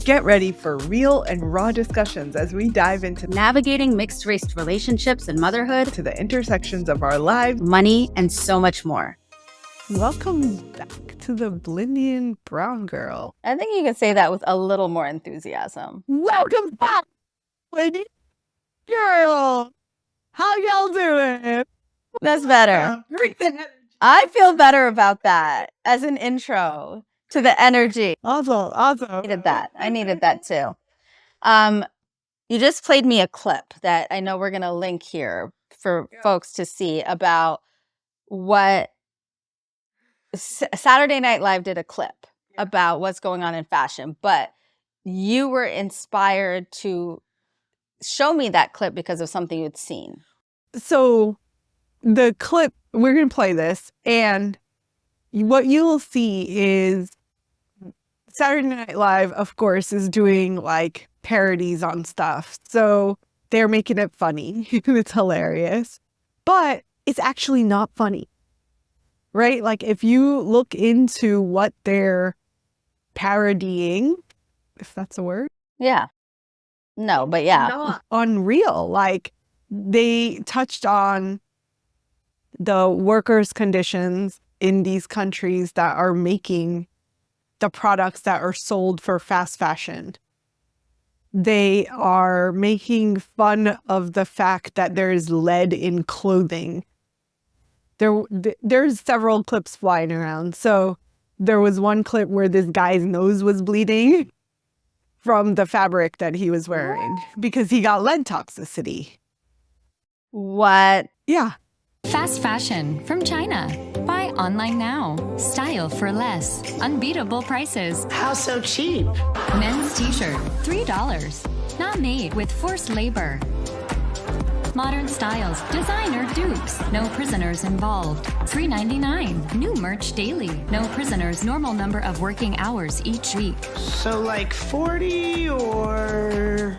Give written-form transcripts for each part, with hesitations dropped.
Get ready for real and raw discussions as we dive into navigating mixed-race relationships and motherhood, to the intersections of our lives, money, and so much more. Welcome back to the Blindian Brown Girl. I think you could say that with a little more enthusiasm. Welcome back, Blindian Girl. How y'all doing? That's better. I feel better about that as an intro to the energy. Awesome. I needed that too. You just played me a clip that I know we're going to link here for folks to see about what Saturday Night Live did a clip about what's going on in fashion, but you were inspired to show me that clip because of something you'd seen. So the clip, we're going to play this, and what you'll see is Saturday Night Live, of course, is doing like parodies on stuff. So they're making it funny. It's hilarious. But it's actually not funny. Right? Like if you look into what they're parodying, if that's a word. Yeah. No, but yeah. Not unreal. Like they touched on the workers' conditions in these countries that are making the products that are sold for fast fashion. They are making fun of the fact that there is lead in clothing. There's several clips flying around. So there was one clip where this guy's nose was bleeding from the fabric that he was wearing because he got lead toxicity. What? Yeah. Fast fashion from China. Buy online now. Style for less. Unbeatable prices. How so cheap? Men's t-shirt, $3. Not made with forced labor. Modern styles, designer dupes. No prisoners involved. $3.99. New merch daily. No prisoners. Normal number of working hours each week. So like 40 or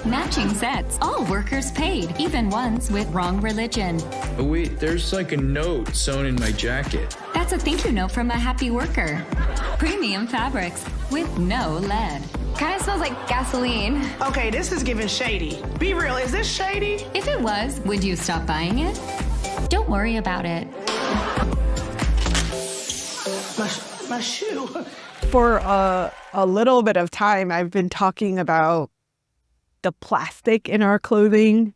matching sets. All workers paid, even ones with wrong religion. Oh wait, there's like a note sewn in my jacket. That's a thank you note from a happy worker. Premium fabrics with no lead. Kind of smells like gasoline. Okay, this is giving shady. Be real, is this shady? If it was, would you stop buying it? Don't worry about it. My shoe. For a little bit of time, I've been talking about the plastic in our clothing,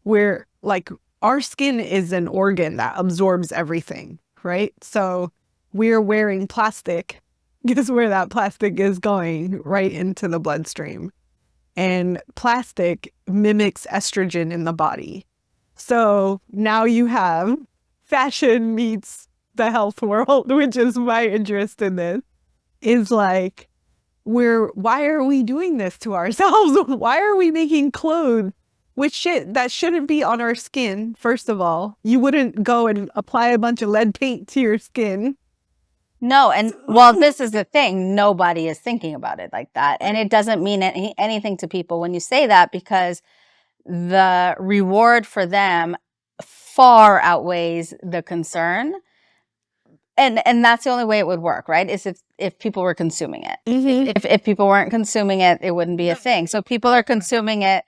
where like our skin is an organ that absorbs everything, right? So we're wearing plastic. Guess where that plastic is going? Right into the bloodstream. And plastic mimics estrogen in the body. So now you have fashion meets the health world, which is my interest in this, is like, why are we doing this to ourselves? Why are we making clothes with shit that shouldn't be on our skin? First of all, you wouldn't go and apply a bunch of lead paint to your skin. No, and well, this is the thing. Nobody is thinking about it like that. And it doesn't mean anything to people when you say that, because the reward for them far outweighs the concern. And that's the only way it would work, right? Is if people were consuming it. Mm-hmm. If people weren't consuming it, it wouldn't be a thing. So people are consuming it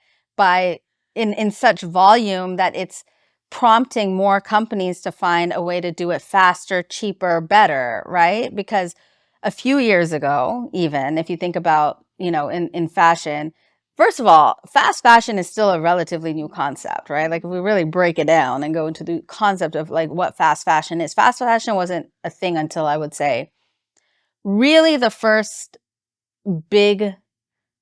in such volume that it's prompting more companies to find a way to do it faster, cheaper, better, right? Because a few years ago, even if you think about, in fashion, first of all, fast fashion is still a relatively new concept, right? Like if we really break it down and go into the concept of like what fast fashion is, fast fashion wasn't a thing until, I would say, really the first big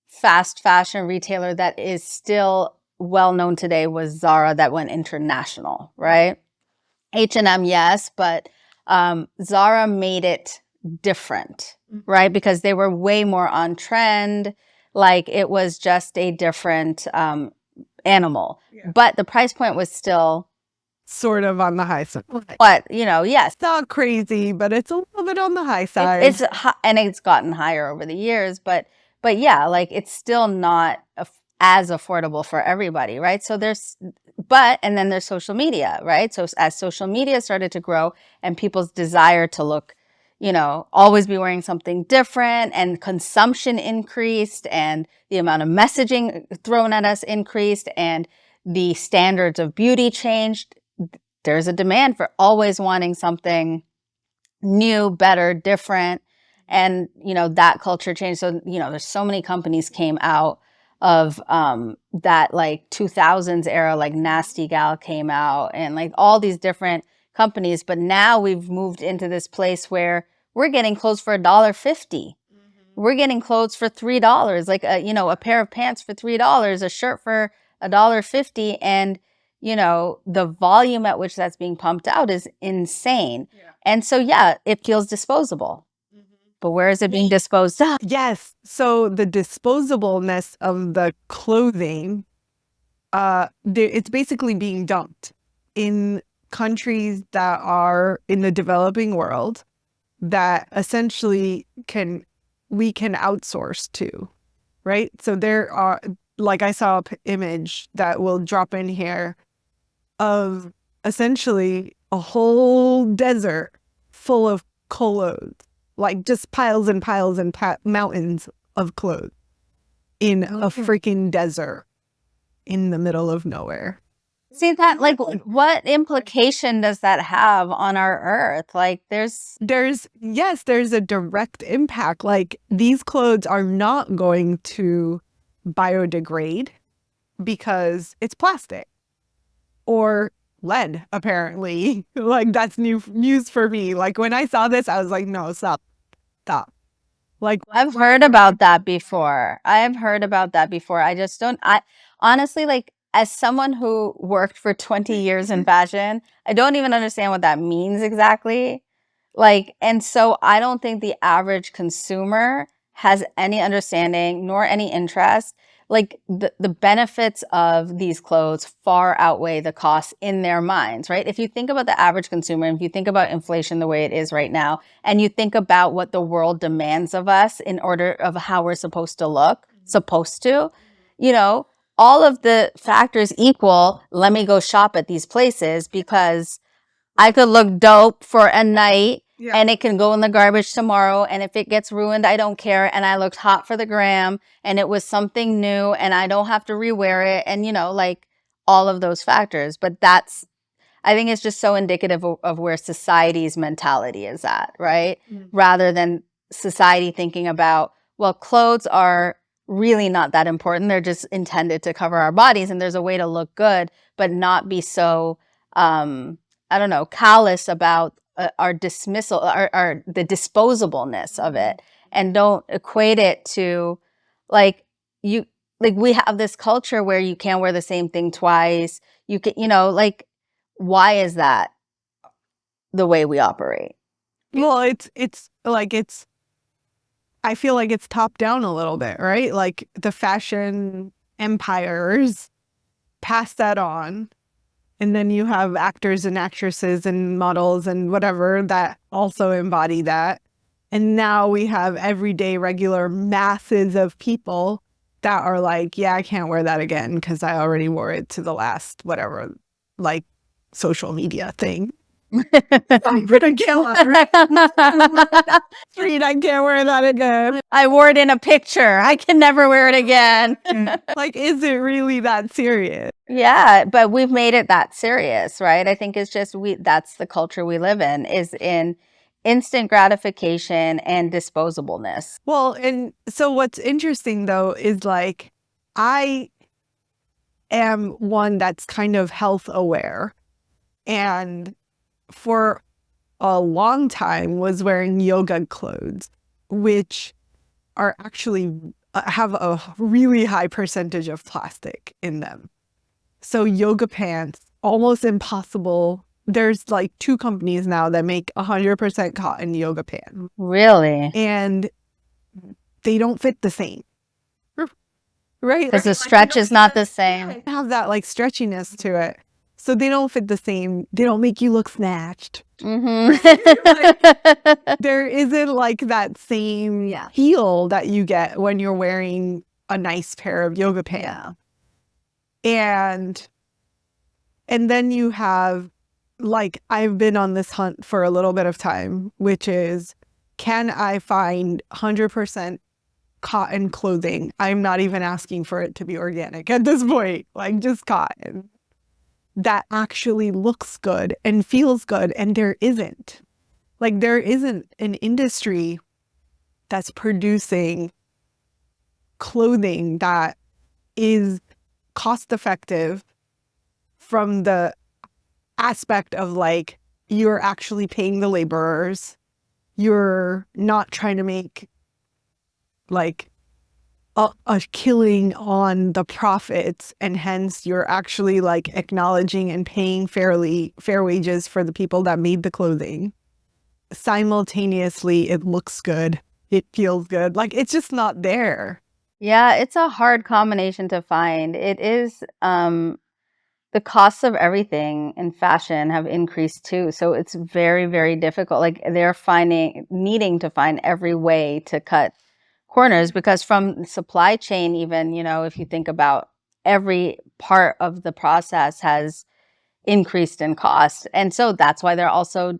fast fashion retailer that is still well known today was Zara, that went international, right? H&M, yes, but Zara made it different, right? Because they were way more on trend. Like it was just a different animal, but the price point was still Sort of on the high side. but yes, It's not crazy, but it's a little bit on the high side. and it's gotten higher over the years, but yeah, like it's still not as affordable for everybody, right? So and then there's social media, right? So as social media started to grow and people's desire to look, always be wearing something different, and consumption increased, and the amount of messaging thrown at us increased, and the standards of beauty changed. There's a demand for always wanting something new, better, different. And, that culture changed. So, there's so many companies came out of that like 2000s era, like Nasty Gal came out, and like all these different companies. But now we've moved into this place where we're getting clothes for $1.50. We're getting clothes for $3, like a pair of pants for $3, a shirt for $1.50. And, the volume at which that's being pumped out is insane. Yeah. And so, it feels disposable. But where is it being disposed of? Yes. So the disposableness of the clothing, it's basically being dumped in countries that are in the developing world that essentially we can outsource to, right? So there are, like I saw an image that will drop in here of essentially a whole desert full of clothes, like just piles and piles and mountains of clothes in a freaking desert in the middle of nowhere. See that, like, what implication does that have on our earth? Like, there's a direct impact. Like, these clothes are not going to biodegrade because it's plastic or lead, apparently. Like, that's new news for me. Like, when I saw this, I was like, no, stop. Like, I've heard about that before. I just don't, honestly, like, as someone who worked for 20 years in fashion, I don't even understand what that means exactly. Like, and so I don't think the average consumer has any understanding nor any interest. Like, the benefits of these clothes far outweigh the costs in their minds, right? If you think about the average consumer, and if you think about inflation the way it is right now, and you think about what the world demands of us in order of how we're supposed to look, all of the factors equal, let me go shop at these places because I could look dope for a night. Yeah. And it can go in the garbage tomorrow. And if it gets ruined, I don't care. And I looked hot for the gram, and it was something new, and I don't have to rewear it. And, like, all of those factors. But I think it's just so indicative of where society's mentality is at, right? Mm-hmm. Rather than society thinking about, well, clothes are really not that important. They're just intended to cover our bodies. And there's a way to look good, but not be so, callous about our dismissal, the disposableness of it, and don't equate it to we have this culture where you can't wear the same thing twice. You can, why is that the way we operate? Well, I feel like it's top down a little bit, right? Like, the fashion empires pass that on. And then you have actors and actresses and models and whatever that also embody that. And now we have everyday, regular masses of people that are like, yeah, I can't wear that again because I already wore it to the last whatever, like, social media thing. I can't wear that again. I wore it in a picture. I can never wear it again. Like, is it really that serious? Yeah, but we've made it that serious, right? I think it's just that's the culture we live in, is in instant gratification and disposableness. Well, and so what's interesting though is, like, I am one that's kind of health aware, and for a long time was wearing yoga clothes, which are actually have a really high percentage of plastic in them. So yoga pants, almost impossible. There's like 2 companies now that make 100% cotton yoga pants. Really? And they don't fit the same. Right? Because the stretch is not the same. They have that like stretchiness to it. So they don't fit the same. They don't make you look snatched. Mm-hmm. There isn't like that same feel that you get when you're wearing a nice pair of yoga pants. And then you have, like, I've been on this hunt for a little bit of time, which is can I find 100% cotton clothing? I'm not even asking for it to be organic at this point, like just cotton that actually looks good and feels good. And there isn't. Like, there isn't an industry that's producing clothing that is cost effective from the aspect of like, you're actually paying the laborers. You're not trying to make like a killing on the profits, and hence you're actually like acknowledging and paying fair wages for the people that made the clothing. Simultaneously, it looks good. It feels good. Like, it's just not there. Yeah, it's a hard combination to find. It is, the costs of everything in fashion have increased too. So it's very, very difficult. Like, they're needing to find every way to cut corners, because from supply chain, even, if you think about every part of the process has increased in cost. And so that's why they're also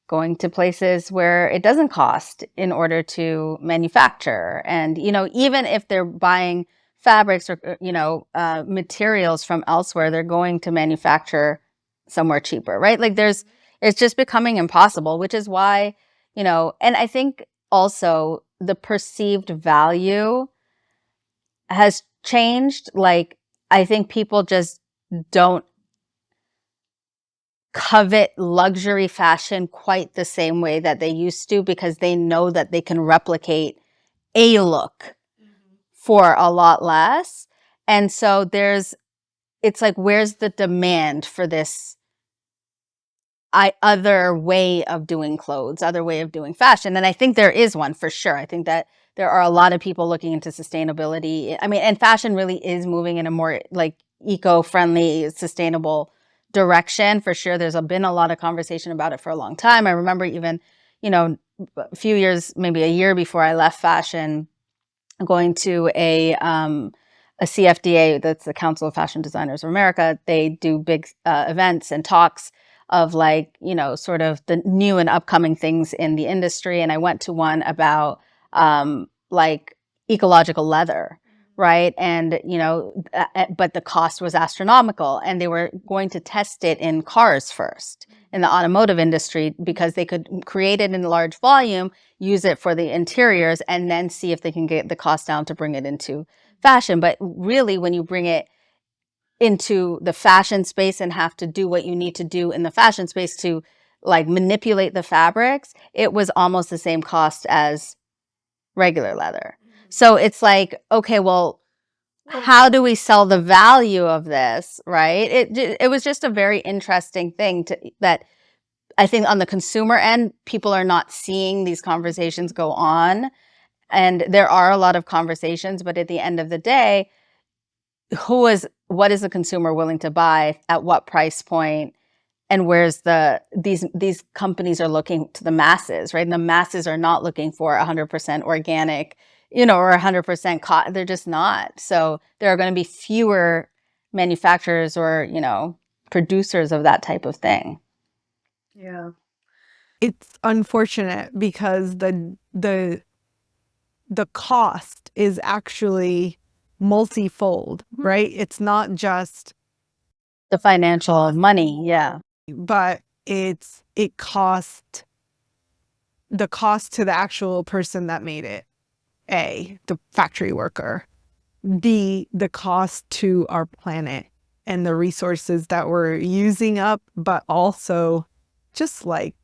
going to places where it doesn't cost in order to manufacture. And, even if they're buying fabrics or, materials from elsewhere, they're going to manufacture somewhere cheaper, right? Like, it's just becoming impossible, which is why, and I think also the perceived value has changed. Like, I think people just don't covet luxury fashion quite the same way that they used to, because they know that they can replicate a look for a lot less. And so it's like, where's the demand for this other way of doing clothes, other way of doing fashion? And I think there is one for sure. I think that there are a lot of people looking into sustainability. I mean, and fashion really is moving in a more like eco-friendly, sustainable direction for sure. There's been a lot of conversation about it for a long time. I remember even, a few years, maybe a year before I left fashion, going to a CFDA, that's the Council of Fashion Designers of America. They do big events and talks of like, sort of the new and upcoming things in the industry. And I went to one about like ecological leather, right? And, but the cost was astronomical, and they were going to test it in cars first in the automotive industry, because they could create it in large volume, use it for the interiors, and then see if they can get the cost down to bring it into fashion. But really, when you bring it into the fashion space and have to do what you need to do in the fashion space to like manipulate the fabrics, it was almost the same cost as regular leather. So it's like, okay, well, how do we sell the value of this, right? It was just a very interesting thing that I think on the consumer end, people are not seeing these conversations go on. And there are a lot of conversations, but at the end of the day, what is the consumer willing to buy at what price point? And where's these companies are looking to the masses, right? And the masses are not looking for 100% organic, or 100% cotton. They're just not. So there are going to be fewer manufacturers or, producers of that type of thing. Yeah. It's unfortunate because the cost is actually multifold, right? It's not just the financial money, yeah. But it cost the cost to the actual person that made it. A, the factory worker. B, the cost to our planet and the resources that we're using up, but also just like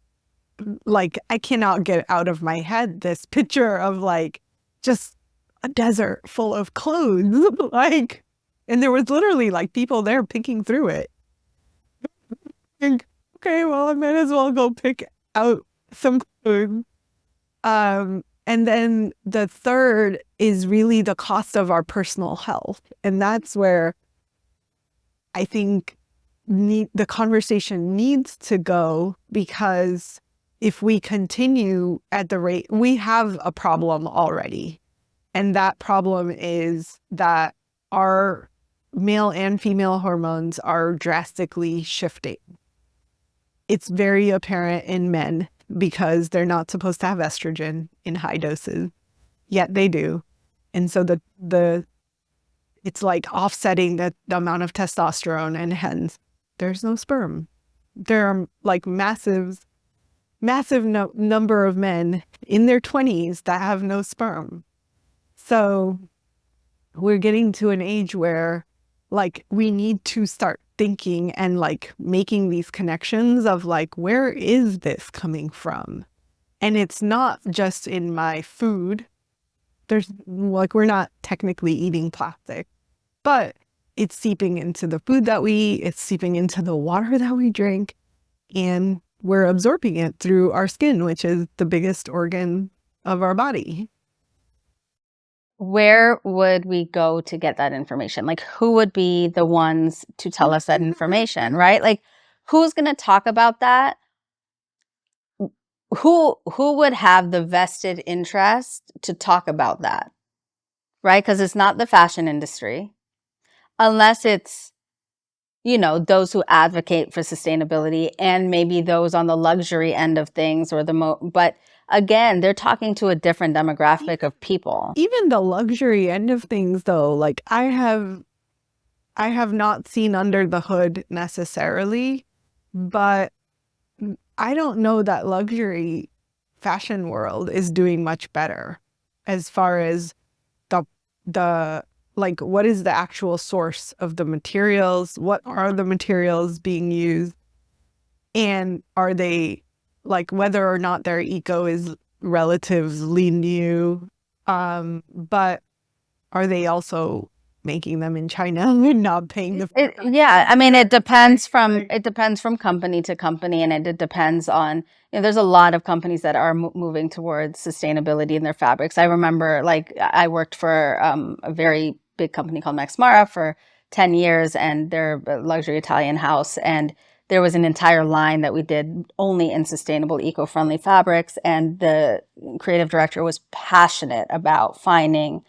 I cannot get out of my head this picture of like just a desert full of clothes. Like, and there was literally like people there picking through it. Okay, well, I might as well go pick out some clothes. And then the third is really the cost of our personal health. And that's where I think the conversation needs to go, because if we continue at the rate, we have a problem already. And that problem is that our male and female hormones are drastically shifting. It's very apparent in men because they're not supposed to have estrogen in high doses, yet they do. And so it's like offsetting the amount of testosterone, and hence there's no sperm. There are like massive number of men in their 20s that have no sperm. So we're getting to an age where like we need to start thinking and like making these connections of like, where is this coming from? And it's not just in my food. There's like, we're not technically eating plastic, but it's seeping into the food that we eat. It's seeping into the water that we drink, and we're absorbing it through our skin, which is the biggest organ of our body. Where would we go to get that information? Like, who would be the ones to tell us that information, right? Like, who's going to talk about that? Who would have the vested interest to talk about that, right? Because it's not the fashion industry, unless it's, you know, those who advocate for sustainability and maybe those on the luxury end of things, or but again, they're talking to a different demographic of people. Even the luxury end of things, though, like I have not seen under the hood necessarily, but I don't know that luxury fashion world is doing much better as far as the like, what is the actual source of the materials? What are the materials being used? And are they, like, whether or not their eco is relatively new, but are they also making them in China and not paying the yeah, I mean, it depends from company to company, and it depends on, you know, there's a lot of companies that are moving towards sustainability in their fabrics. I remember, like, I worked for a very big company called Max Mara for 10 years, and they're a luxury Italian house, and there was an entire line that we did only in sustainable, eco-friendly fabrics, and the creative director was passionate about finding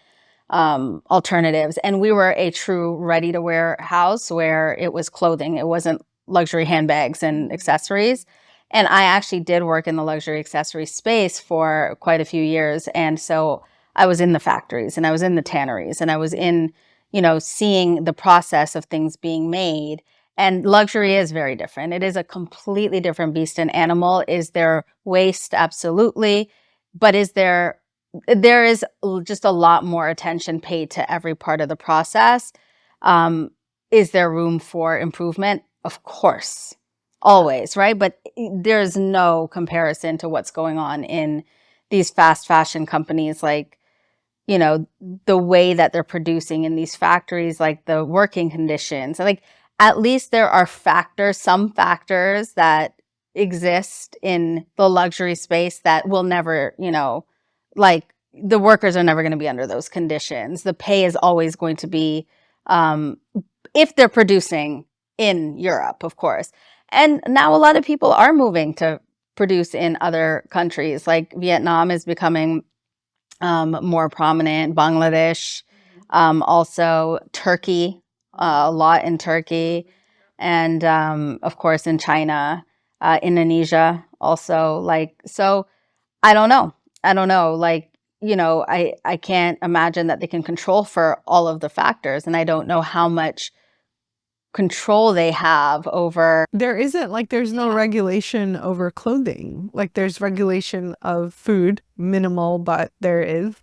alternatives. And we were a true ready-to-wear house where it was clothing. It wasn't luxury handbags and accessories. And I actually did work in the luxury accessory space for quite a few years. And so I was in the factories, and I was in the tanneries, and I was in, you know, seeing the process of things being made. And luxury is very different. It is a completely different beast and animal. Is there waste? Absolutely. But there is just a lot more attention paid to every part of the process. Is there room for improvement? Of course, always, right? But there's no comparison to what's going on in these fast fashion companies, like, you know, the way that they're producing in these factories, like the working conditions. Like, at least there are some factors that exist in the luxury space that will never, you know, like, the workers are never going to be under those conditions. The pay is always going to be, if they're producing in Europe, of course. And now a lot of people are moving to produce in other countries. Like Vietnam is becoming more prominent, Bangladesh, also Turkey, a lot in Turkey, and of course in China, Indonesia also. Like, so I don't know. Like, you know, I can't imagine that they can control for all of the factors, and I don't know how much control they have over. There's no regulation over clothing. Like, there's regulation of food, minimal, but there is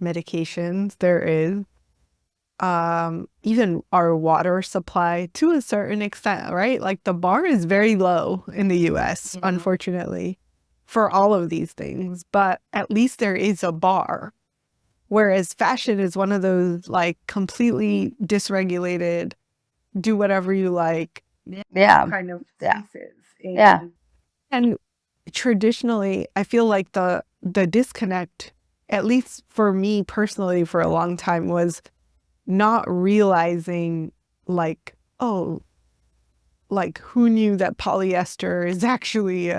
medications. There is even our water supply to a certain extent, right? Like, the bar is very low in the US, unfortunately, for all of these things, but at least there is a bar. Whereas fashion is one of those, like, completely dysregulated, do whatever you like, kind of spaces. And traditionally, I feel like the disconnect, at least for me personally, for a long time, was not realizing, like, oh, like, who knew that polyester is actually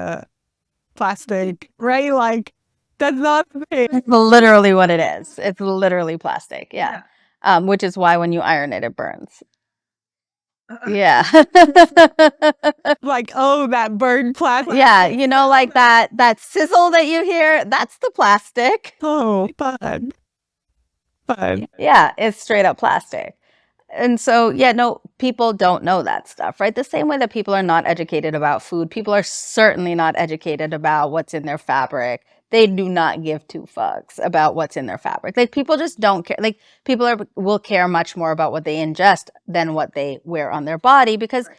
plastic, right? Like, that's not the thing. It's literally what it is. It's literally plastic, yeah. Which is why when you iron it, it burns. Yeah. Like, oh, that bird plastic. Yeah, you know, like that sizzle that you hear, that's the plastic. Oh, fun. Fun. Yeah, it's straight up plastic. And so, yeah, no, people don't know that stuff, right? The same way that people are not educated about food, people are certainly not educated about what's in their fabric. They do not give two fucks about what's in their fabric. Like, people just don't care. Like, will care much more about what they ingest than what they wear on their body, because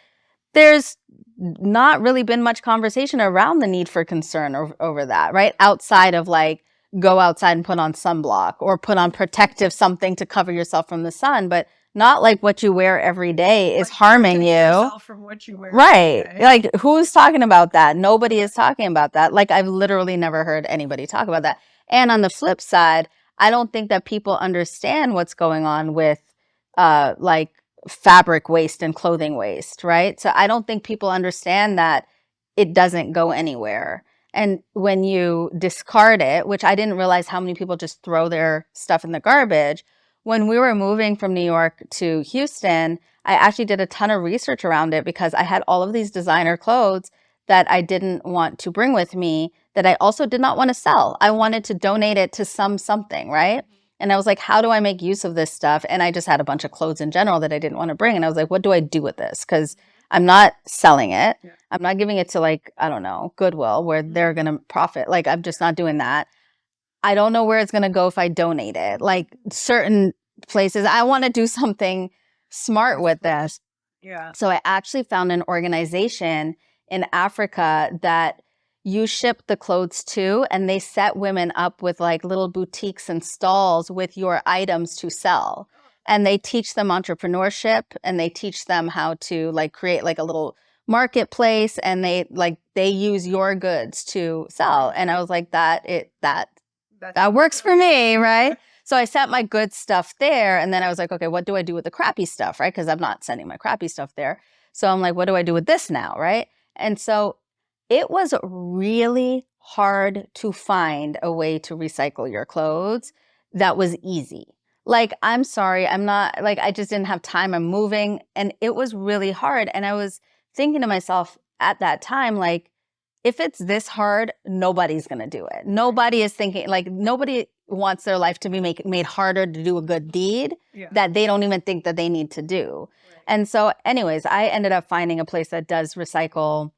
there's not really been much conversation around the need for concern over that, right? Outside of like, go outside and put on sunblock or put on protective something to cover yourself from the sun, but not like what you wear every day is harming you. From what you wear. Right. Like, who's talking about that? Nobody is talking about that. Like, I've literally never heard anybody talk about that. And on the flip side, I don't think that people understand what's going on with like fabric waste and clothing waste, right? So I don't think people understand that it doesn't go anywhere. And when you discard it, which I didn't realize how many people just throw their stuff in the garbage. When we were moving from New York to Houston, I actually did a ton of research around it because I had all of these designer clothes that I didn't want to bring with me, that I also did not want to sell. I wanted to donate it to something, right? And I was like, how do I make use of this stuff? And I just had a bunch of clothes in general that I didn't want to bring. And I was like, what do I do with this? Because I'm not selling it. Yeah. I'm not giving it to, like, I don't know, Goodwill, where they're going to profit. Like, I'm just not doing that. I don't know where it's going to go if I donate it. Like, certain places, I want to do something smart with this. Yeah. So I actually found an organization in Africa that you ship the clothes to, and they set women up with like little boutiques and stalls with your items to sell. And they teach them entrepreneurship, and they teach them how to like create like a little marketplace, and they use your goods to sell. And I was like, that works for me, right? So I sent my good stuff there, and then I was like, okay, what do I do with the crappy stuff, right? Because I'm not sending my crappy stuff there. So I'm like, what do I do with this now, right? And so it was really hard to find a way to recycle your clothes that was easy. Like, I'm sorry, I'm not, like, I just didn't have time. I'm moving, and it was really hard. And I was thinking to myself at that time, like, if it's this hard, nobody's going to do it. Nobody is thinking, like, nobody wants their life to be made harder to do a good deed that they don't even think that they need to do. Right. And so anyways, I ended up finding a place that does recycle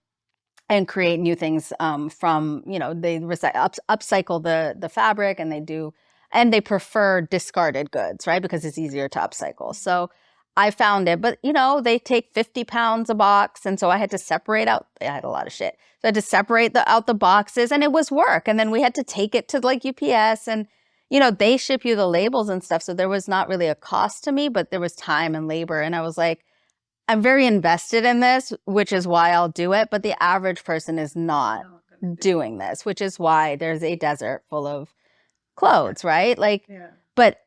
and create new things from, you know, they upcycle the fabric, and they prefer discarded goods, right? Because it's easier to upcycle. So I found it, but you know, they take 50 pounds a box. And so I had to separate out, I had a lot of shit. So I had to separate out the boxes, and it was work. And then we had to take it to like UPS, and, you know, they ship you the labels and stuff. So there was not really a cost to me, but there was time and labor. And I was like, I'm very invested in this, which is why I'll do it. But the average person is not doing this, which is why there's a desert full of clothes, right? Like, but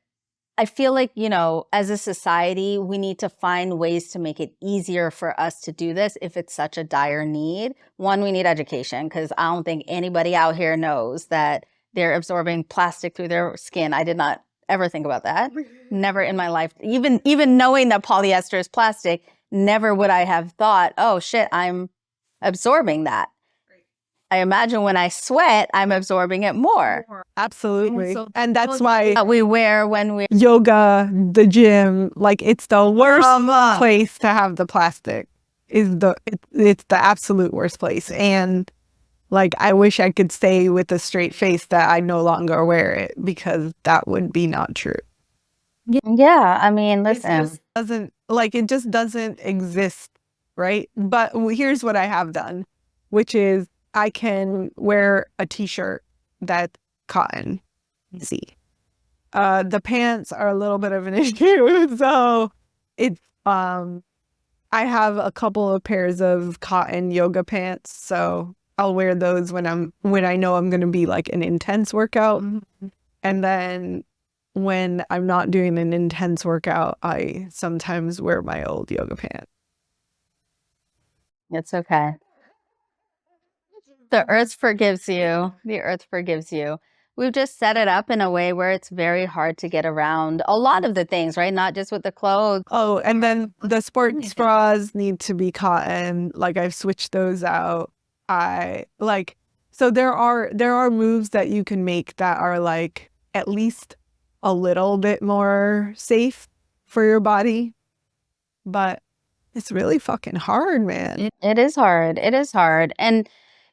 I feel like, you know, as a society, we need to find ways to make it easier for us to do this if it's such a dire need. One, we need education, because I don't think anybody out here knows that they're absorbing plastic through their skin. I did not ever think about that. Never in my life. Even knowing that polyester is plastic, never would I have thought, oh shit, I'm absorbing that. I imagine when I sweat, I'm absorbing it more. Absolutely. And that's why we wear when we yoga, the gym, like, it's the worst place to have the plastic. It's the absolute worst place. And like, I wish I could say with a straight face that I no longer wear it, because that would be not true. Yeah, I mean, listen. It just doesn't exist, right? But here's what I have done, which is I can wear a t-shirt that's cotton. Easy. The pants are a little bit of an issue. So it's I have a couple of pairs of cotton yoga pants. So I'll wear those when I know I'm gonna be like an intense workout. Mm-hmm. And then when I'm not doing an intense workout, I sometimes wear my old yoga pants. It's okay. The earth forgives you. The earth forgives you. we've just set it up in a way where it's very hard to get around a lot of the things, right? Not just with the clothes. Oh, and then the sports bras need to be cotton. Like I've switched those out. So there are moves that you can make that are like at least a little bit more safe for your body. But it's really fucking hard, man. It is hard. It is hard. And,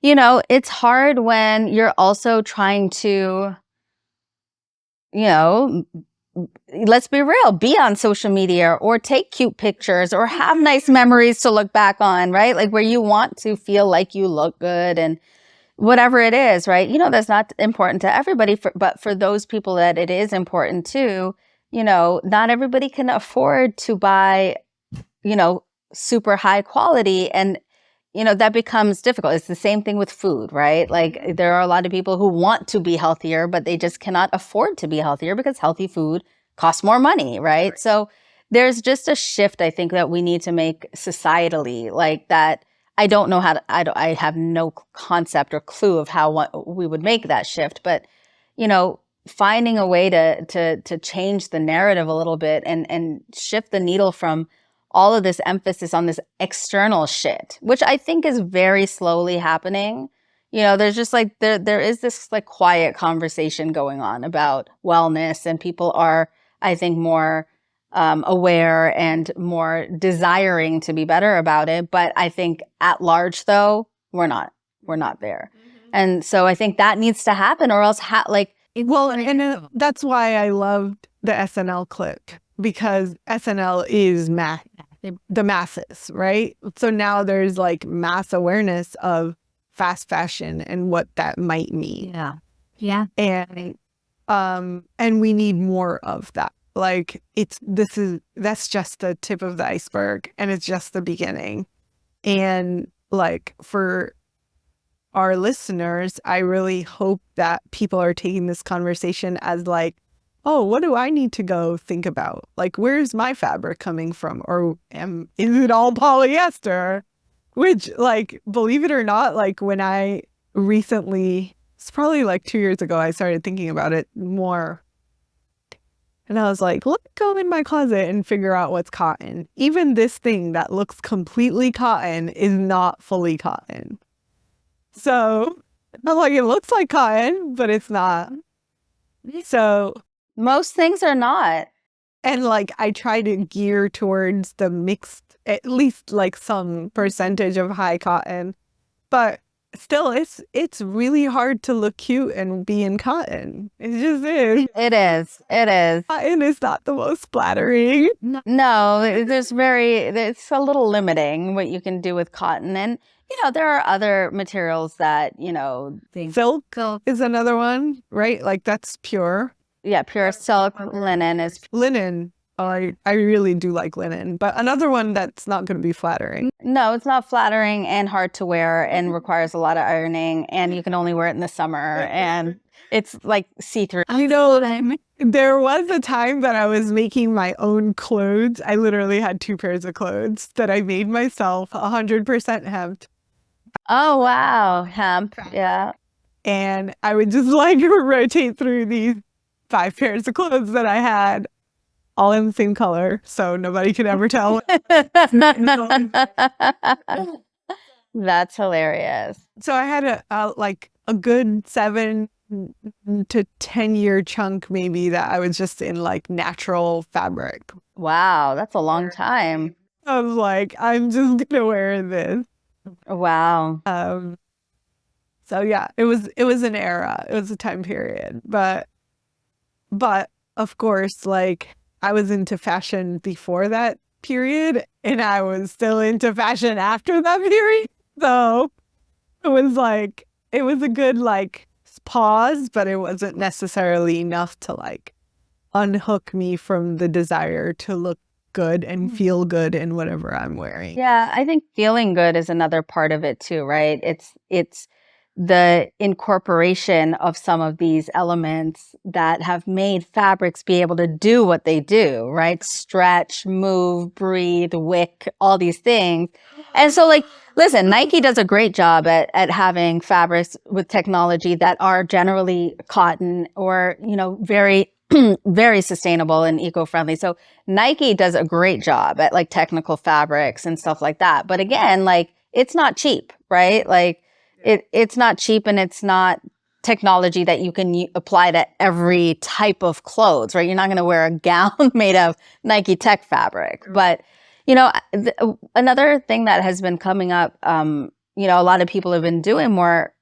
it's hard when you're also trying to, let's be real, be on social media or take cute pictures or have nice memories to look back on, right? Like where you want to feel like you look good and whatever it is, right? That's not important to everybody, but for those people that it is important to, not everybody can afford to buy, super high quality. And, that becomes difficult. It's the same thing with food, right? Like there are a lot of people who want to be healthier, but they just cannot afford to be healthier because healthy food costs more money, right? So there's just a shift, I think, that we need to make societally, like that. I don't know how to, I have no concept or clue of how we would make that shift, but, finding a way to change the narrative a little bit and shift the needle from all of this emphasis on this external shit, which I think is very slowly happening. There's just like, there is this like quiet conversation going on about wellness, and people are, I think, more aware and more desiring to be better about it. But I think at large, though, we're not there. Mm-hmm. And so I think that needs to happen, or else that's why I loved the SNL clip, because SNL is the masses, right? So now there's like mass awareness of fast fashion and what that might mean. Yeah. And we need more of that. Like that's just the tip of the iceberg, and it's just the beginning. And like for our listeners, I really hope that people are taking this conversation as like, oh, what do I need to go think about? Like, where's my fabric coming from? Or is it all polyester? Which, like, believe it or not, like when I recently, it's probably like 2 years ago, I started thinking about it more. And I was like, let me go in my closet and figure out what's cotton. Even this thing that looks completely cotton is not fully cotton. So I'm like, it looks like cotton, but it's not. So most things are not. And like, I try to gear towards the mixed, at least like some percentage of high cotton, but still it's really hard to look cute and be in cotton. It just is. It is. Cotton is not the most flattering. No, it's a little limiting what you can do with cotton. And, there are other materials that, Silk is another one, right? Like that's pure. Yeah, pure silk. Linen is... Linen. I really do like linen. But another one that's not going to be flattering. No, it's not flattering and hard to wear and requires a lot of ironing. And you can only wear it in the summer. And it's like see-through. I know. There was a time that I was making my own clothes. I literally had 2 pairs of clothes that I made myself, 100% hemp. Oh, wow. Hemp. Yeah. And I would just like rotate through these 5 pairs of clothes that I had, all in the same color, so nobody could ever tell. That's hilarious. So I had a good 7 to 10 year chunk maybe that I was just in like natural fabric. Wow, that's a long time. I was like, I'm just gonna wear this. Wow. So yeah, it was an era. It was a time period. But of course, like I was into fashion before that period, and I was still into fashion after that period. So it was a good like pause, but it wasn't necessarily enough to like unhook me from the desire to look good and feel good in whatever I'm wearing. Yeah, I think feeling good is another part of it too, right? It's the incorporation of some of these elements that have made fabrics be able to do what they do, right? Stretch, move, breathe, wick, all these things. And so like, listen, Nike does a great job at having fabrics with technology that are generally cotton or, you know, very, very sustainable and eco-friendly. So Nike does a great job at like technical fabrics and stuff like that. But again, like it's not cheap, right? Like it's not cheap, and it's not technology that you can apply to every type of clothes, right? You're not going to wear a gown made of Nike tech fabric. But, you know, another thing that has been coming up, you know, a lot of people have been doing more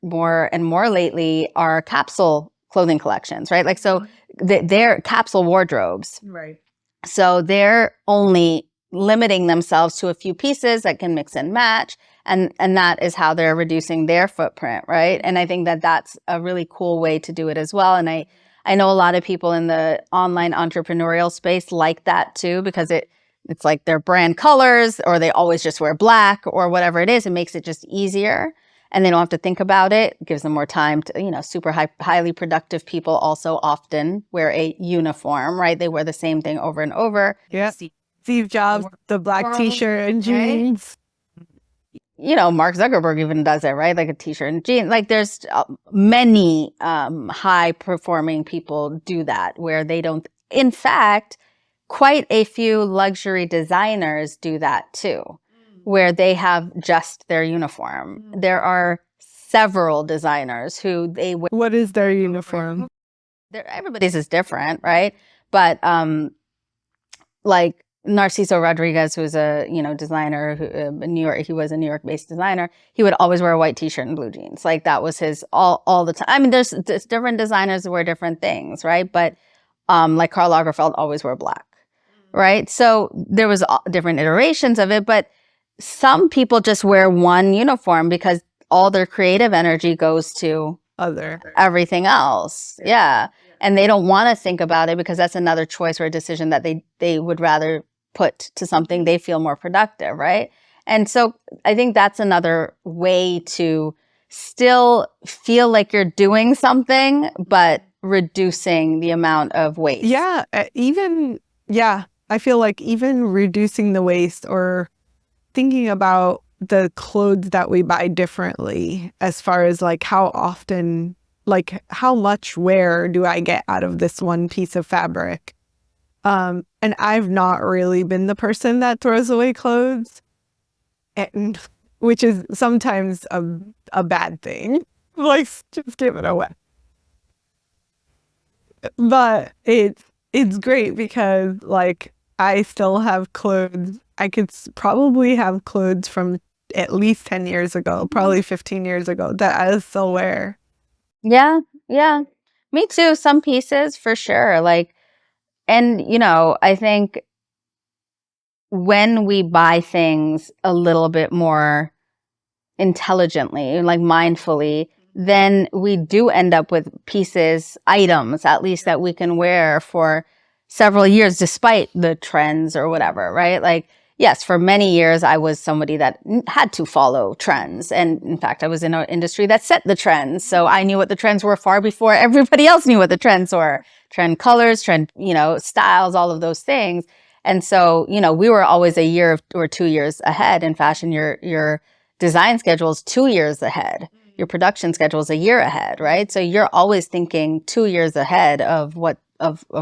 and more lately are capsule clothing collections, right? Like, so they're capsule wardrobes. Right. So they're only limiting themselves to a few pieces that can mix and match. And that is how they're reducing their footprint, right? And I think that that's a really cool way to do it as well. And I know a lot of people in the online entrepreneurial space like that too, because it's like their brand colors, or they always just wear black or whatever it is. It makes it just easier, and they don't have to think about it. It gives them more time to, you know, super highly productive people also often wear a uniform, right? They wear the same thing over and over. Yeah. Steve Jobs, the black t-shirt and jeans. You know, Mark Zuckerberg even does it, right? Like a t-shirt and jeans. Like there's many high performing people do that, where they don't. In fact, quite a few luxury designers do that too, where they have just their uniform. There are several designers who they wear. What is their uniform? Everybody's is different, right? But like Narciso Rodriguez, who's a, you know, designer who in New York, he was a New York-based designer. He would always wear a white t-shirt and blue jeans. Like that was his all the time. I mean, there's different designers who wear different things, right? But like Karl Lagerfeld always wore black, right? So there was different iterations of it, but some people just wear one uniform because all their creative energy goes to everything else. Yeah. And they don't want to think about it because that's another choice or a decision that they would rather put to something they feel more productive, right? And so I think that's another way to still feel like you're doing something, but reducing the amount of waste. Yeah. I feel like even reducing the waste, or thinking about the clothes that we buy differently, as far as like how often, like how much wear do I get out of this one piece of fabric? And I've not really been the person that throws away clothes, and which is sometimes a bad thing. Like, just give it away. But it's great because like I still have clothes. I could probably have clothes from at least 10 years ago, probably 15 years ago, that I still wear. Yeah. Me too. Some pieces for sure. Like, and you know, I think when we buy things a little bit more intelligently, like mindfully, then we do end up with pieces, items, at least, that we can wear for several years, despite the trends or whatever, right? Like, yes, for many years, I was somebody that had to follow trends. And in fact, I was in an industry that set the trends. So I knew what the trends were far before everybody else knew what the trends were. Trend colors, trend, you know, styles, all of those things. And so, you know, we were always a year or 2 years ahead in fashion. Your design schedule is 2 years ahead. Your production schedule is a year ahead, right? So you're always thinking 2 years ahead of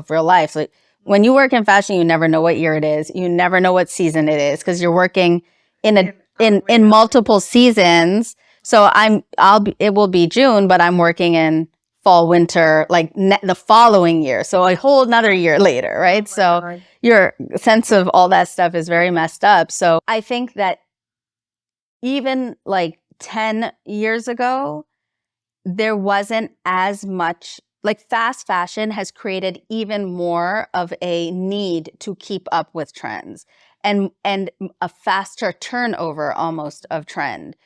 real life. So when you work in fashion, you never know what year it is. You never know what season it is, because you're working in multiple seasons. So it will be June, but I'm working in fall, winter, like the following year. So a whole another year later, right? So your sense of all that stuff is very messed up. So I think that even like 10 years ago, there wasn't as much, like fast fashion has created even more of a need to keep up with trends and a faster turnover almost of trend.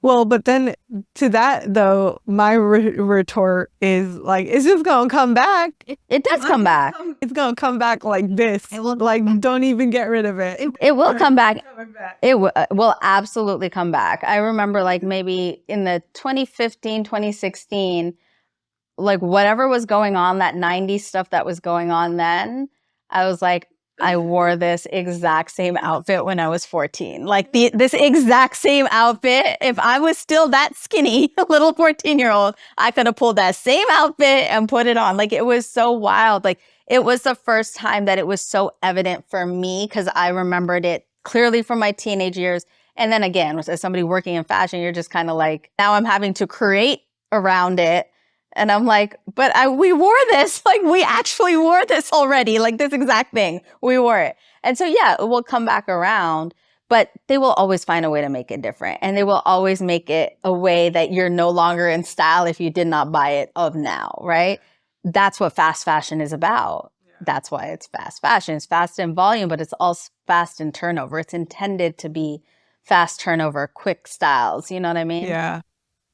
Well, but then to that though, my retort is like, it's just gonna come back. It does come back. It's gonna come back like this. Like, don't even get rid of it. It will come back. It will absolutely come back. I remember like maybe in the 2015, 2016, like whatever was going on, that 90s stuff that was going on then, I was like, I wore this exact same outfit when I was 14. Like this exact same outfit. If I was still that skinny little 14-year-old, I could have pulled that same outfit and put it on. Like it was so wild. Like it was the first time that it was so evident for me because I remembered it clearly from my teenage years. And then again, as somebody working in fashion, you're just kind of like, now I'm having to create around it. And I'm like, but we wore this. Like, we actually wore this already. Like, this exact thing. We wore it. And so, yeah, it will come back around. But they will always find a way to make it different. And they will always make it a way that you're no longer in style if you did not buy it of now, right? That's what fast fashion is about. Yeah. That's why it's fast fashion. It's fast in volume, but it's also fast in turnover. It's intended to be fast turnover, quick styles. You know what I mean? Yeah.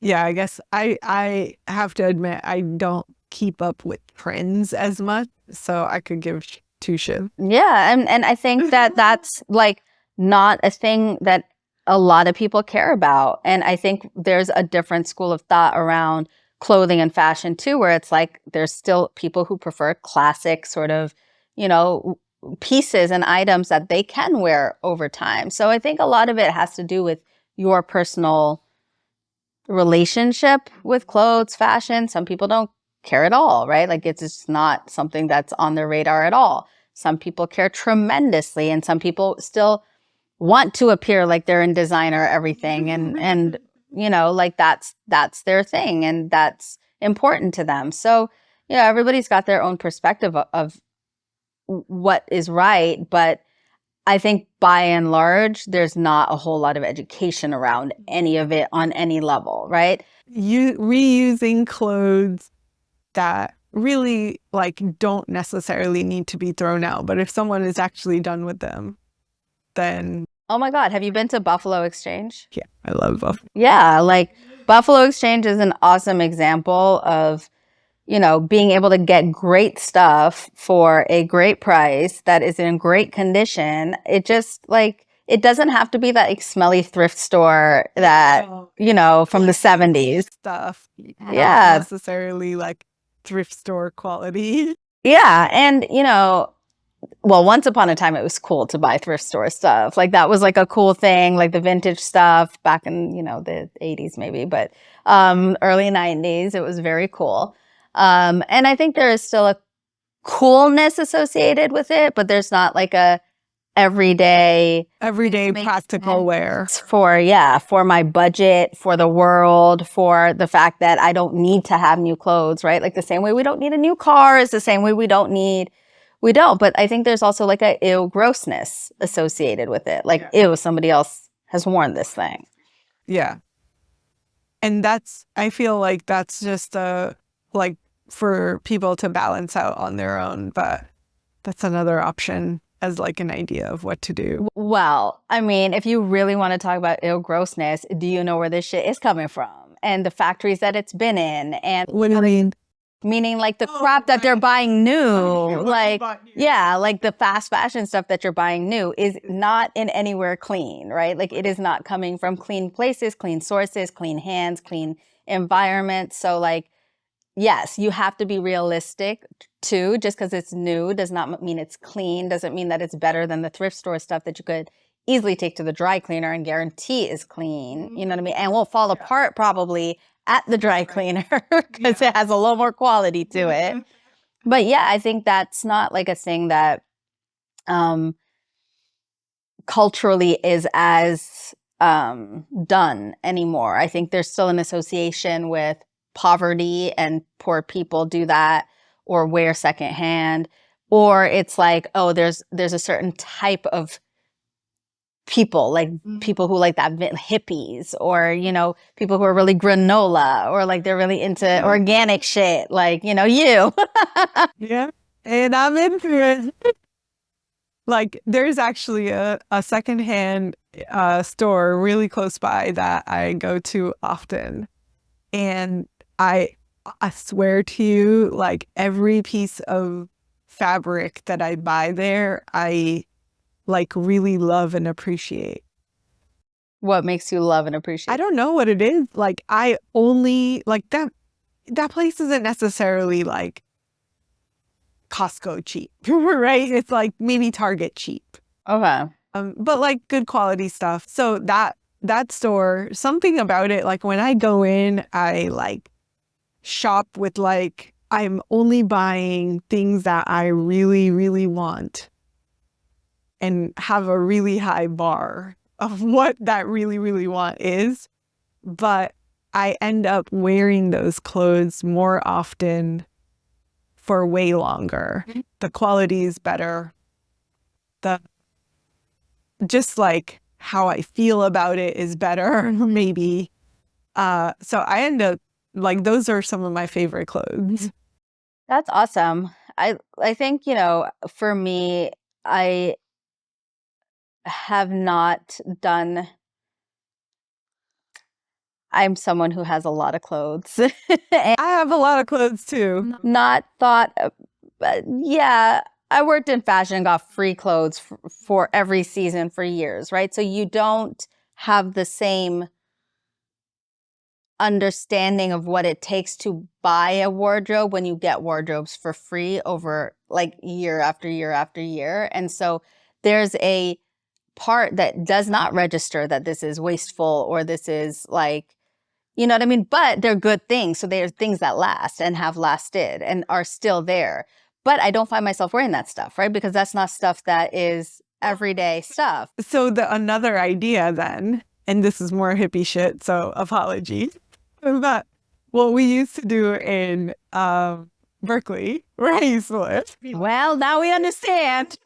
Yeah, I guess I have to admit I don't keep up with trends as much, so I could give two shits. Yeah, and I think that that's like not a thing that a lot of people care about. And I think there's a different school of thought around clothing and fashion too, where it's like there's still people who prefer classic sort of, you know, pieces and items that they can wear over time. So I think a lot of it has to do with your personal relationship with clothes, fashion. Some people don't care at all, right? Like it's just not something that's on their radar at all. Some people care tremendously, and some people still want to appear like they're in designer everything, and you know, like that's their thing, and that's important to them. So yeah, everybody's got their own perspective of what is right, but I think by and large, there's not a whole lot of education around any of it on any level, right? Reusing clothes that really like don't necessarily need to be thrown out, but if someone is actually done with them, then oh my God, have you been to Buffalo Exchange? Yeah, I love Buffalo. Yeah, like Buffalo Exchange is an awesome example of, you know, being able to get great stuff for a great price that is in great condition. It just like, it doesn't have to be that like, smelly thrift store that, you know, from the 70s. Stuff. Yeah. Not necessarily like thrift store quality. Yeah. And, you know, well, once upon a time, it was cool to buy thrift store stuff. Like that was like a cool thing, like the vintage stuff back in, you know, the 80s maybe, but early 90s, it was very cool. And I think there is still a coolness associated with it, but there's not like a everyday practical wear for my budget, for the world, for the fact that I don't need to have new clothes, right? Like the same way we don't need a new car is the same way we don't. But I think there's also like a ew grossness associated with it. Like, ew, somebody else has worn this thing. Yeah. And I feel like that's just like for people to balance out on their own, but that's another option as like an idea of what to do. Well, I mean, if you really want to talk about ill grossness, do you know where this shit is coming from? And the factories that it's been in? And what do you mean? Meaning like the crap that they're buying new, like, yeah, like the fast fashion stuff that you're buying new is not in anywhere clean, right? Like it is not coming from clean places, clean sources, clean hands, clean environments. So like, yes, you have to be realistic too. Just because it's new does not mean it's clean, doesn't mean that it's better than the thrift store stuff that you could easily take to the dry cleaner and guarantee is clean. You know what I mean? And won't fall apart probably at the dry cleaner because it has a little more quality to it. But yeah, I think that's not like a thing that culturally is as done anymore. I think there's still an association with poverty and poor people do that or wear secondhand, or it's like, oh, there's a certain type of people, like people who like that hippies, or, you know, people who are really granola, or like they're really into organic shit, like, you know, you. Yeah. And I'm into it. Like there's actually a secondhand store really close by that I go to often. And I swear to you, like every piece of fabric that I buy there, I like really love and appreciate. What makes you love and appreciate? I don't know what it is. Like I only like that place isn't necessarily like Costco cheap, right? It's like maybe Target cheap. Okay. But like good quality stuff. So that store, something about it, like when I go in, I like shop with like, I'm only buying things that I really, really want and have a really high bar of what that really, really want is. But I end up wearing those clothes more often for way longer. The quality is better. The just like how I feel about it is better, maybe. So I end up like those are some of my favorite clothes. That's awesome. I think, you know, for me, I have not done I'm someone who has a lot of clothes. And I have a lot of clothes too. not thought but yeah, I worked in fashion and got free clothes for every season for years, right? So you don't have the same understanding of what it takes to buy a wardrobe when you get wardrobes for free over like year after year after year. And so there's a part that does not register that this is wasteful or this is like, you know what I mean? But they're good things. So they're things that last and have lasted and are still there. But I don't find myself wearing that stuff, right? Because that's not stuff that is everyday stuff. So another idea then, and this is more hippie shit, so apologies. But what we used to do in Berkeley, where I used to live, Well, now we understand.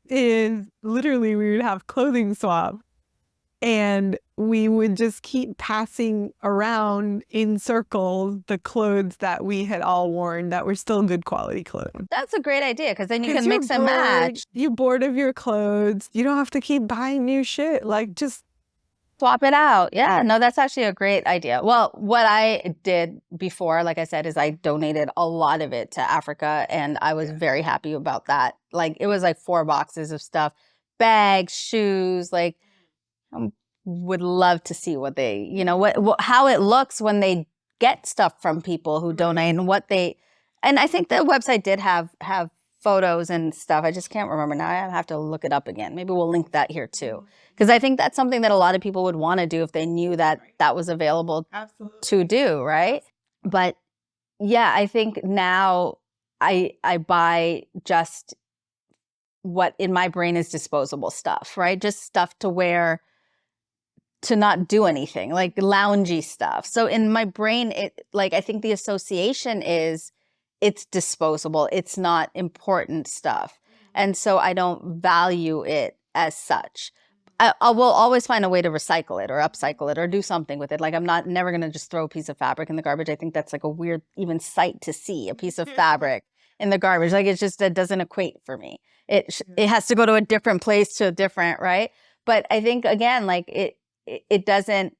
is literally we would have clothing swap. And we would just keep passing around in circles the clothes that we had all worn that were still good quality clothes. That's a great idea because then you 'Cause can mix you're and bored- match. You're bored of your clothes. You don't have to keep buying new shit. Like just Swap it out. Yeah, no, that's actually a great idea. Well, what I did before, like I said, is I donated a lot of it to Africa and I was very happy about that. Like it was like 4 boxes of stuff, bags, shoes, like would love to see what they, you know, how it looks when they get stuff from people who donate and what they, and I think the website did have photos and stuff. I just can't remember now. I have to look it up again. Maybe we'll link that here too. Because I think that's something that a lot of people would want to do if they knew that that was available to do, right? But yeah, I think now I buy just what in my brain is disposable stuff, right? Just stuff to wear to not do anything, like loungy stuff. So in my brain, it like I think the association is it's disposable. It's not important stuff. And so I don't value it as such. I will always find a way to recycle it or upcycle it or do something with it. Like I'm never going to just throw a piece of fabric in the garbage. I think that's like a weird even sight to see a piece of fabric in the garbage. Like it doesn't equate for me. It has to go to a different place to a different, right? But I think again, like it doesn't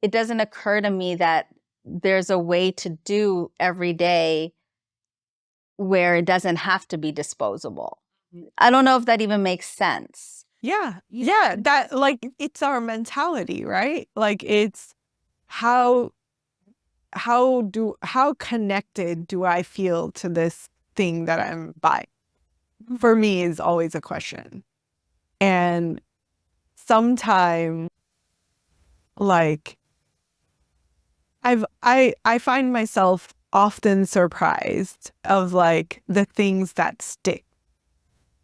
occur to me that there's a way to do every day where it doesn't have to be disposable. I don't know if that even makes sense. yeah, that like it's our mentality, right? Like it's how connected do I feel to this thing that I'm buying? For me is always a question. And sometimes like I find myself often surprised of like the things that stick.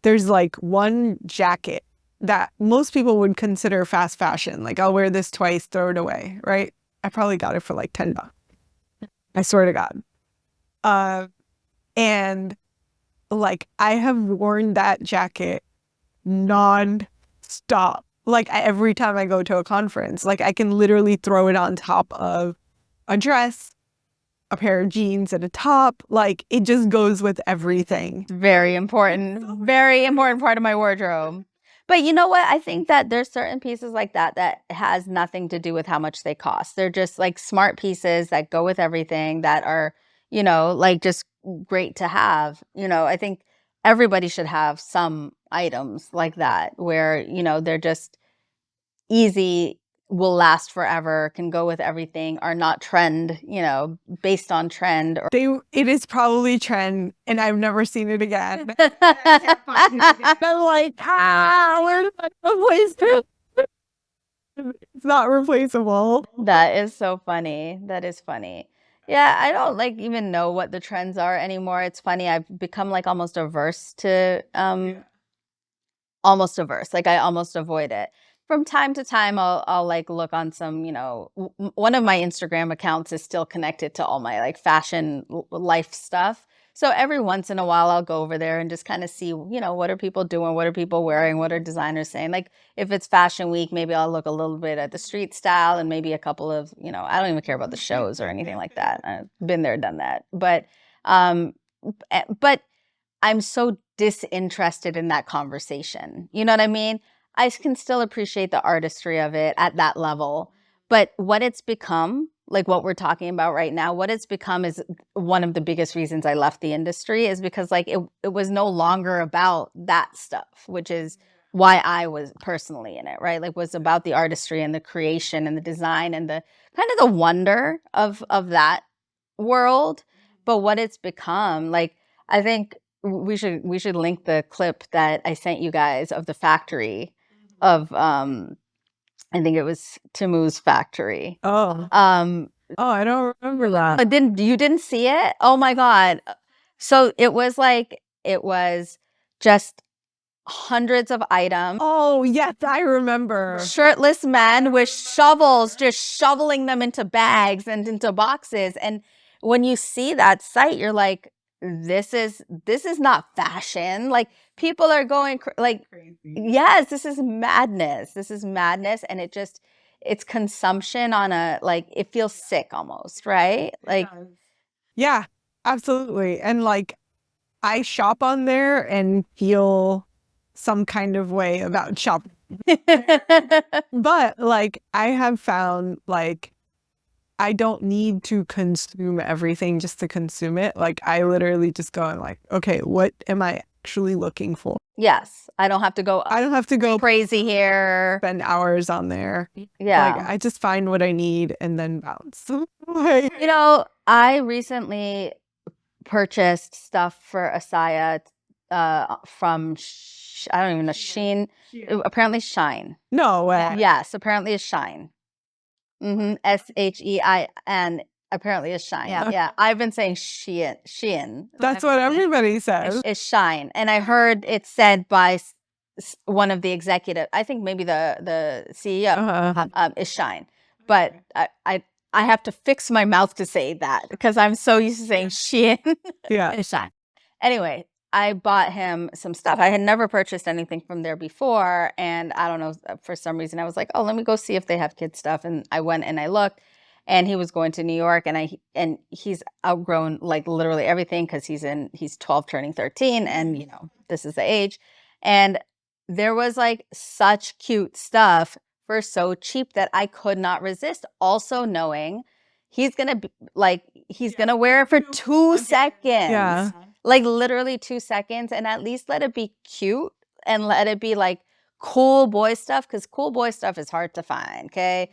There's like one jacket that most people would consider fast fashion. Like I'll wear this twice, throw it away, right? I probably got it for like $10. I swear to God. And like I have worn that jacket non-stop. Like every time I go to a conference, like I can literally throw it on top of a dress, a pair of jeans and a top. Like it just goes with everything. Very important part of my wardrobe. But you know what? I think that there's certain pieces like that has nothing to do with how much they cost. They're just like smart pieces that go with everything that are, you know, like just great to have. You know, I think everybody should have some items like that where, you know, they're just easy will last forever, can go with everything, are not trend, based on trend. It is probably trend, and I've never seen it again. I'm like, where did I replace it? It's not replaceable. That is so funny. That is funny. Yeah, I don't even know what the trends are anymore. It's funny. I've become almost averse to almost averse. I almost avoid it. From time to time, I'll look on some, one of my Instagram accounts is still connected to all my fashion life stuff. So every once in a while, I'll go over there and just kind of see, what are people doing? What are people wearing? What are designers saying? If it's fashion week, maybe I'll look a little bit at the street style and maybe a couple of, I don't even care about the shows or anything like that. I've been there, done that. But I'm so disinterested in that conversation. You know what I mean? I can still appreciate the artistry of it at that level. But what it's become, what we're talking about right now, what it's become is one of the biggest reasons I left the industry is because it was no longer about that stuff, which is why I was personally in it, right? Was about the artistry and the creation and the design and the kind of the wonder of that world. But what it's become, I think we should link the clip that I sent you guys of the factory of I think it was Timu's factory. Oh, I don't remember that. You didn't see it? Oh my God. So it was just hundreds of items. Oh, yes, I remember. Shirtless men with shovels, just shoveling them into bags and into boxes. And when you see that site, you're like, this is not fashion. People are going crazy. Yes, this is madness. This is madness. And it's consumption on it feels sick almost, right? Yeah, absolutely. And I shop on there and feel some kind of way about shopping. But I have found I don't need to consume everything just to consume it. I literally just go and okay, what am I actually looking for? Yes. I don't have to go crazy here. Spend hours on there. Yeah. I just find what I need and then bounce. I recently purchased stuff for Asaya from I don't even know, Shein. Apparently Shine. No way. Yes, apparently it's Shine. SHEIN. Apparently it's Shine. Yeah. I've been saying Shein. That's what everybody says. It's Shine. And I heard it said by one of the executive, I think maybe the CEO, is Shine. But I have to fix my mouth to say that because I'm so used to saying Shein. Yeah. It's Shine. Anyway, I bought him some stuff. I had never purchased anything from there before. And I don't know, for some reason, I was like, oh, let me go see if they have kids stuff. And I went and I looked. And he was going to New York, and he's outgrown literally everything because he's 12 turning 13, and this is the age. And there was such cute stuff for so cheap that I could not resist. Also knowing he's gonna be he's gonna wear it for 2 seconds. Yeah. Literally 2 seconds, and at least let it be cute and let it be cool boy stuff, because cool boy stuff is hard to find. Okay.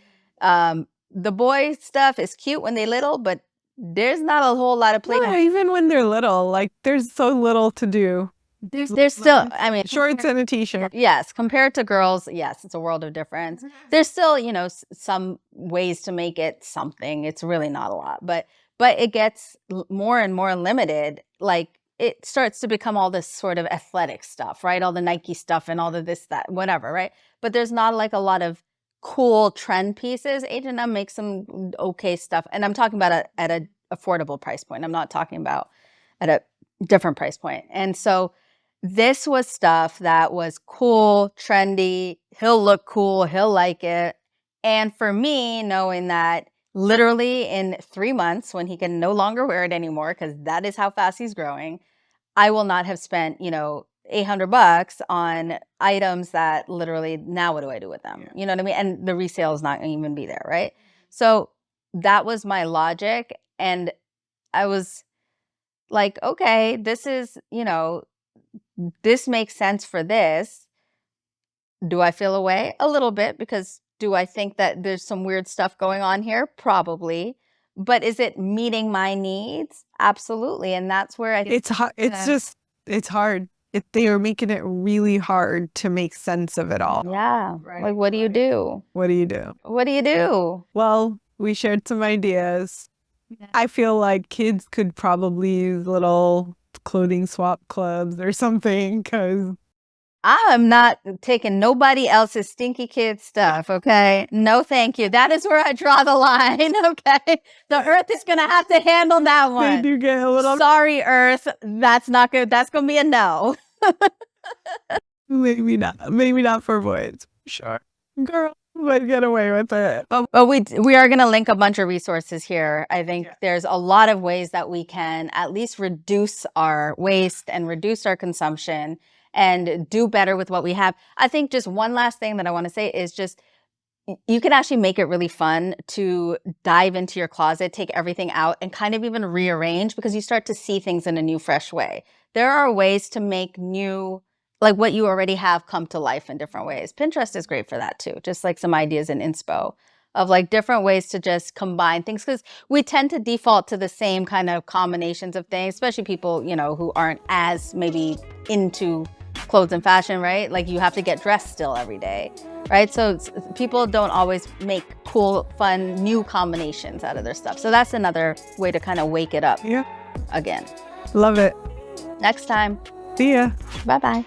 The boy stuff is cute when they're little, but there's not a whole lot of play. No, even when they're little, there's so little to do. There's still, I mean, shorts and a t-shirt. Yes, compared to girls, yes, it's a world of difference. There's still, some ways to make it something. It's really not a lot, but it gets more and more limited. It starts to become all this sort of athletic stuff, right? All the Nike stuff and all of this, that, whatever, right? But there's not a lot of cool trend pieces. H&M makes some okay stuff, and I'm talking about at a affordable price point. I'm not talking about at a different price point. And so this was stuff that was cool, trendy. He'll look cool. He'll like it. And for me, knowing that literally in 3 months, when he can no longer wear it anymore, because that is how fast he's growing, I will not have spent, $800 on items that literally, now what do I do with them? Yeah. You know what I mean? And the resale is not going to even be there, right? So that was my logic. And I was like, okay, this is, this makes sense for this. Do I feel away? A little bit, because Do I think that there's some weird stuff going on here? Probably. But is it meeting my needs? Absolutely. And that's where I think It's hard. It's hard. They are making it really hard to make sense of it all. yeah. Like, what do you do? What do you do? What do you do? Well, we shared some ideas. I feel like kids could probably use little clothing swap clubs or something, because I am not taking nobody else's stinky kid stuff, okay? No, thank you. That is where I draw the line, okay? The Earth is going to have to handle that they one. do get a little. Sorry, Earth. That's not good. That's going to be a no. Maybe not. Maybe not for boys. Sure. Girl, might get away with it. But we are going to link a bunch of resources here. I think there's a lot of ways that we can at least reduce our waste and reduce our consumption and do better with what we have. I think just one last thing that I want to say is just you can actually make it really fun to dive into your closet, take everything out, and kind of even rearrange, because you start to see things in a new, fresh way. There are ways to make new, like what you already have, come to life in different ways. Pinterest is great for that too. Just like some ideas in inspo of like different ways to just combine things, because we tend to default to the same kind of combinations of things, especially people, you know, who aren't as maybe into clothes and fashion, right? Like you have to get dressed still every day, right? So people don't always make cool, fun, new combinations out of their stuff. So that's another way to kind of wake it up. Yeah. Again. Love it. Next time. See ya. Bye-bye.